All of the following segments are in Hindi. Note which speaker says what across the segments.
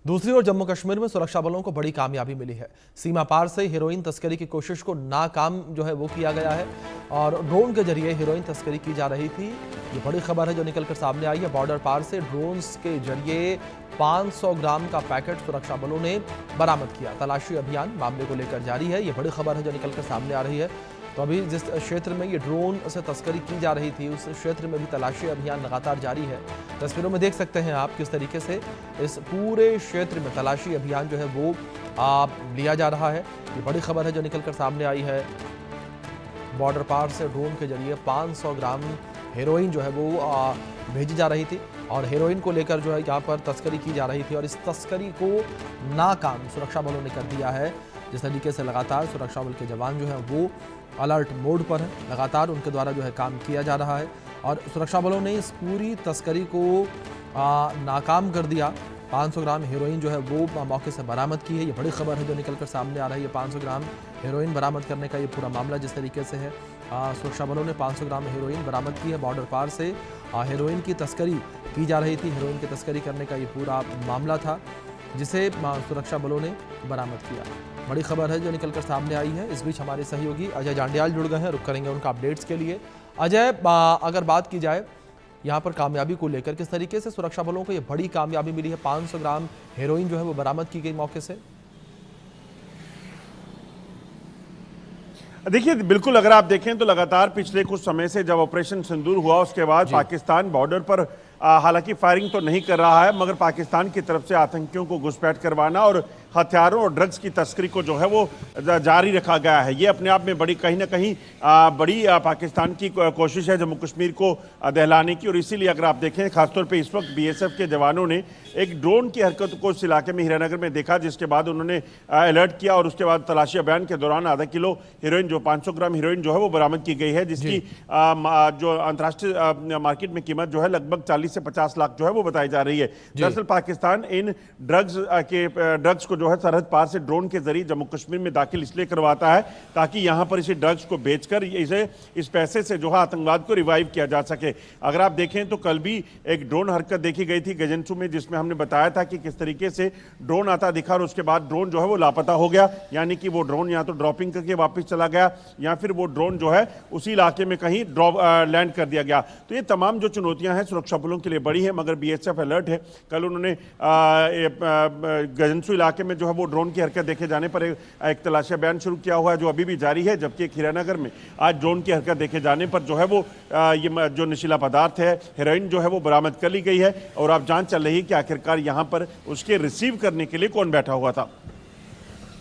Speaker 1: दूसरी ओर जम्मू कश्मीर में सुरक्षा बलों को बड़ी कामयाबी मिली है। सीमा पार से हेरोइन तस्करी की कोशिश को नाकाम वो किया गया है और ड्रोन के जरिए हेरोइन तस्करी की जा रही थी। ये बड़ी खबर है जो निकलकर सामने आई है। बॉर्डर पार से ड्रोन्स के जरिए 500 ग्राम का पैकेट सुरक्षा बलों ने बरामद किया। तलाशी अभियान मामले को लेकर जारी है। ये बड़ी खबर है जो निकलकर सामने आ रही है। तो अभी जिस क्षेत्र में ये ड्रोन से तस्करी की जा रही थी उस क्षेत्र में भी तलाशी अभियान लगातार जारी है। तस्वीरों में देख सकते हैं आप किस तरीके से इस पूरे क्षेत्र में तलाशी अभियान वो लिया जा रहा है। ये बड़ी खबर है जो निकलकर सामने आई है। बॉर्डर पार से ड्रोन के जरिए 500 ग्राम हेरोइन वो भेजी जा रही थी और हेरोइन को लेकर यहाँ पर तस्करी की जा रही थी और इस तस्करी को नाकाम सुरक्षा बलों ने कर दिया है। जिस तरीके से लगातार सुरक्षा बल के जवान वो अलर्ट मोड पर है, लगातार उनके द्वारा काम किया जा रहा है और सुरक्षा बलों ने इस पूरी तस्करी को नाकाम कर दिया। 500 ग्राम हेरोइन वो मौके से बरामद की है। ये बड़ी खबर है जो निकलकर सामने आ रही है। 500 ग्राम हेरोइन बरामद करने का ये पूरा मामला जिस तरीके से है, सुरक्षा बलों ने 500 ग्राम हेरोइन बरामद की है। बॉर्डर पार से हेरोइन की तस्करी की जा रही थी। हेरोइन की तस्करी करने का ये पूरा मामला था जिसे सुरक्षा बलों ने बरामद किया। बड़ी खबर है जो निकलकर सामने आई है। इस बीच हमारे सहयोगी अजय जांडियाल जुड़ गए हैं, रुक करेंगे उनका अपडेट्स के लिए। अजय, अगर बात की जाए यहाँ पर कामयाबी को लेकर, किस तरीके से सुरक्षा बलों को ये बड़ी कामयाबी मिली है? 500 ग्राम हेरोइन वो बरामद की गई मौके से।
Speaker 2: देखिए, बिल्कुल अगर आप देखें तो लगातार पिछले कुछ समय से जब ऑपरेशन सिंदूर हुआ उसके बाद पाकिस्तान बॉर्डर पर हालांकि फायरिंग तो नहीं कर रहा है, मगर पाकिस्तान की तरफ से आतंकियों को घुसपैठ करवाना और हथियारों और ड्रग्स की तस्करी को वो जारी रखा गया है। ये अपने आप में बड़ी कहीं ना कहीं बड़ी पाकिस्तान की कोशिश है जम्मू कश्मीर को दहलाने की। और इसीलिए अगर आप देखें खासतौर पे इस वक्त बीएसएफ के जवानों ने एक ड्रोन की हरकत को इस इलाके में हीरानगर में देखा, जिसके बाद उन्होंने अलर्ट किया और उसके बाद तलाशी अभियान के दौरान आधा किलो हेरोइन 500 ग्राम हेरोइन वो बरामद की गई है, जिसकी जो अंतर्राष्ट्रीय मार्केट में कीमत लगभग 40 से 50 लाख वो बताई जा रही है। दरअसल पाकिस्तान इन ड्रग्स को सरहद पार से ड्रोन के जरिए जम्मू कश्मीर में दाखिल इसलिए करवाता है ताकि यहां पर इसे ड्रग्स को बेचकर इस पैसे से आतंकवाद को रिवाइव किया जा सके। अगर आप देखें तो कल भी एक ड्रोन हरकत देखी गई थी गजनसू में, जिसमें हमने बताया था कि किस तरीके से ड्रोन आता दिखा और उसके बाद ड्रोन वो लापता हो गया, यानी कि वो ड्रोन या तो ड्रॉपिंग करके वापस चला गया या फिर वो ड्रोन उसी इलाके में कहीं लैंड कर दिया गया। तो ये तमाम जो चुनौतियां हैं सुरक्षा बलों के लिए बड़ी है, मगर बीएसएफ अलर्ट है। कल उन्होंने गजनसू इलाके में वो ड्रोन की हरकत देखे जाने पर एक तलाशी अभियान शुरू किया हुआ है जो अभी भी जारी है, जबकि हीरानगर में आज ड्रोन की हरकत देखे जाने पर ये जो नशीला पदार्थ है हेरोइन वो बरामद कर ली गई है और अब जांच चल रही है कि आखिरकार यहां पर उसके रिसीव करने के लिए कौन बैठा हुआ था।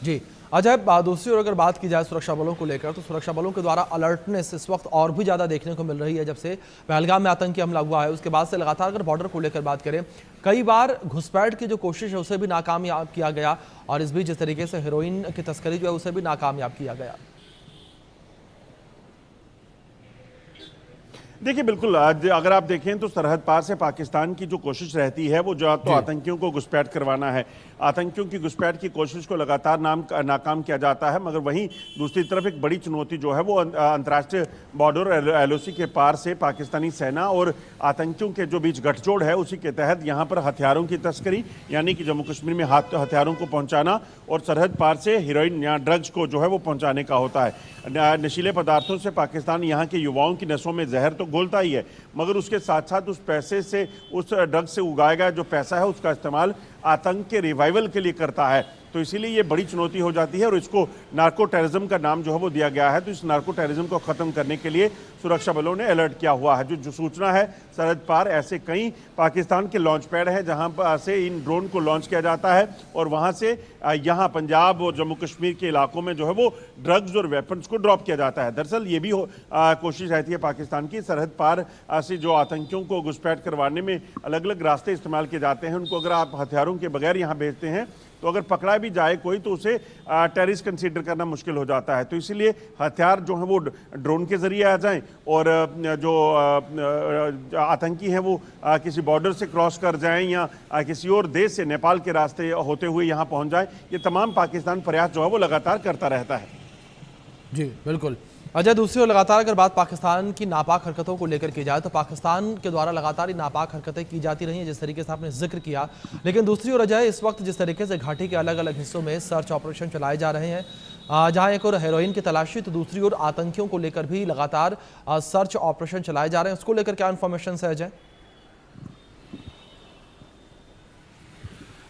Speaker 1: जी अजय, दूसरी ओर अगर बात की जाए सुरक्षा बलों को लेकर, तो सुरक्षा बलों के द्वारा अलर्टनेस इस वक्त और भी ज़्यादा देखने को मिल रही है। जब से पहलगाम में आतंकी हमला हुआ है उसके बाद से लगातार अगर बॉर्डर को लेकर बात करें, कई बार घुसपैठ की जो कोशिश है उसे भी नाकामयाब किया गया और इस बीच जिस तरीके से हेरोइन की तस्करी उसे भी नाकामयाब किया गया।
Speaker 2: देखिए, बिल्कुल अगर आप देखें तो सरहद पार से पाकिस्तान की जो कोशिश रहती है वो तो आतंकियों को घुसपैठ करवाना है। आतंकियों की घुसपैठ की कोशिश को लगातार नाकाम किया जाता है, मगर वहीं दूसरी तरफ एक बड़ी चुनौती वो अंतर्राष्ट्रीय बॉर्डर एलओसी के पार से पाकिस्तानी सेना और आतंकियों के जो बीच गठजोड़ है उसी के तहत यहाँ पर हथियारों की तस्करी, यानी कि जम्मू कश्मीर में हथियारों को पहुँचाना और सरहद पार से हेरोइन या ड्रग्स को वो पहुँचाने का होता है। नशीले पदार्थों से पाकिस्तान यहाँ के युवाओं की नसों में जहर तो घोलता ही है, मगर उसके साथ साथ उस पैसे से, उस ड्रग्स से उगाया गया जो पैसा है उसका इस्तेमाल आतंक के रिवाइवल के लिए करता है। तो इसीलिए ये बड़ी चुनौती हो जाती है और इसको नार्को टेररिज्म का नाम वो दिया गया है। तो इस नार्को टेररिज्म को खत्म करने के लिए सुरक्षा बलों ने अलर्ट किया हुआ है। जो सूचना है सरहद पार ऐसे कई पाकिस्तान के लॉन्च पैड हैं जहां पर से इन ड्रोन को लॉन्च किया जाता है और वहां से यहाँ पंजाब और जम्मू कश्मीर के इलाकों में वो ड्रग्स और वेपन्स को ड्रॉप किया जाता है। दरअसल ये भी कोशिश रहती है पाकिस्तान की, सरहद पार से जो आतंकियों को घुसपैठ करवाने में अलग अलग रास्ते इस्तेमाल किए जाते हैं, उनको अगर आप हथियारों के बगैर यहाँ भेजते हैं तो अगर पकड़ा भी जाए कोई तो उसे टेररिस्ट कंसीडर करना मुश्किल हो जाता है। तो इसलिए हथियार जो है वो ड्रोन के जरिए आ जाएं और जो आतंकी हैं वो किसी बॉर्डर से क्रॉस कर जाएं या किसी और देश से नेपाल के रास्ते होते हुए यहाँ पहुँच जाएं, ये तमाम पाकिस्तान प्रयास वो लगातार करता रहता है।
Speaker 1: जी बिल्कुल। अजय, दूसरी ओर लगातार अगर बात पाकिस्तान की नापाक हरकतों को लेकर की जाए तो पाकिस्तान के द्वारा लगातार ही नापाक हरकतें की जाती रही हैं, जिस तरीके से आपने जिक्र किया। लेकिन दूसरी ओर अजय, इस वक्त जिस तरीके से घाटी के अलग अलग हिस्सों में सर्च ऑपरेशन चलाए जा रहे हैं, जहां एक और हेरोइन की तलाशी तो दूसरी ओर आतंकियों को लेकर भी लगातार सर्च ऑपरेशन चलाए जा रहे हैं, उसको लेकर क्या इन्फॉर्मेशन है अजय?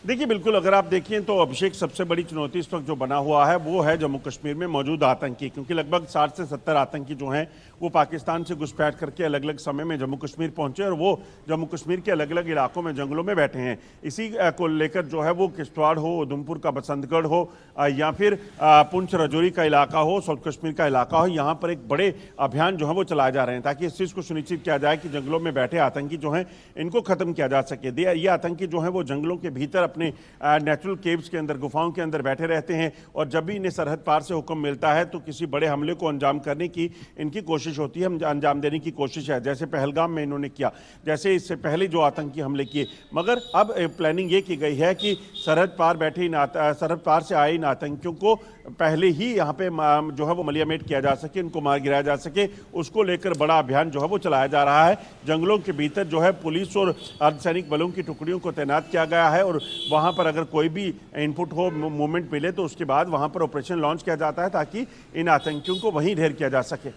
Speaker 2: देखिए, बिल्कुल अगर आप देखें तो अभिषेक, सबसे बड़ी चुनौती इस वक्त जो बना हुआ है वो है जम्मू कश्मीर में मौजूद आतंकी, क्योंकि लगभग 60 से 70 आतंकी जो हैं वो पाकिस्तान से घुसपैठ करके अलग अलग समय में जम्मू कश्मीर पहुंचे और वो जम्मू कश्मीर के अलग अलग इलाकों में, जंगलों में बैठे हैं। इसी को लेकर जो है वो किश्तवाड़ हो, उधमपुर का बसंतगढ़ हो या फिर पुंछ राजौरी का इलाका हो, साउथ कश्मीर का इलाका हो, यहाँ पर एक बड़े अभियान जो है वो चलाए जा रहे हैं ताकि इस चीज़ को सुनिश्चित किया जाए कि जंगलों में बैठे आतंकी जो हैं इनको खत्म किया जा सके। ये आतंकी जो है वो जंगलों के भीतर अपने नेचुरल केव्स के अंदर, गुफाओं के अंदर बैठे रहते हैं और जब भी इन्हें सरहद पार से हुक्म मिलता है तो किसी बड़े हमले को अंजाम करने की इनकी कोशिश होती है, अंजाम देने की कोशिश है। जैसे पहलगाम में इन्होंने किया, जैसे इससे पहले जो आतंकी हमले किए। मगर अब प्लानिंग ये की गई है कि सरहद पार से आए इन आतंकियों को पहले ही यहाँ पे जो है वो मलियामेट किया जा सके, इनको मार गिराया जा सके, उसको लेकर बड़ा अभियान जो है वो चलाया जा रहा है। जंगलों के भीतर जो है पुलिस और अर्धसैनिक बलों की टुकड़ियों को तैनात किया गया है और वहाँ पर अगर कोई भी इनपुट हो, मूवमेंट मिले तो उसके बाद वहाँ पर ऑपरेशन लॉन्च किया जाता है ताकि इन आतंकियों को वहीं ढेर किया जा सके।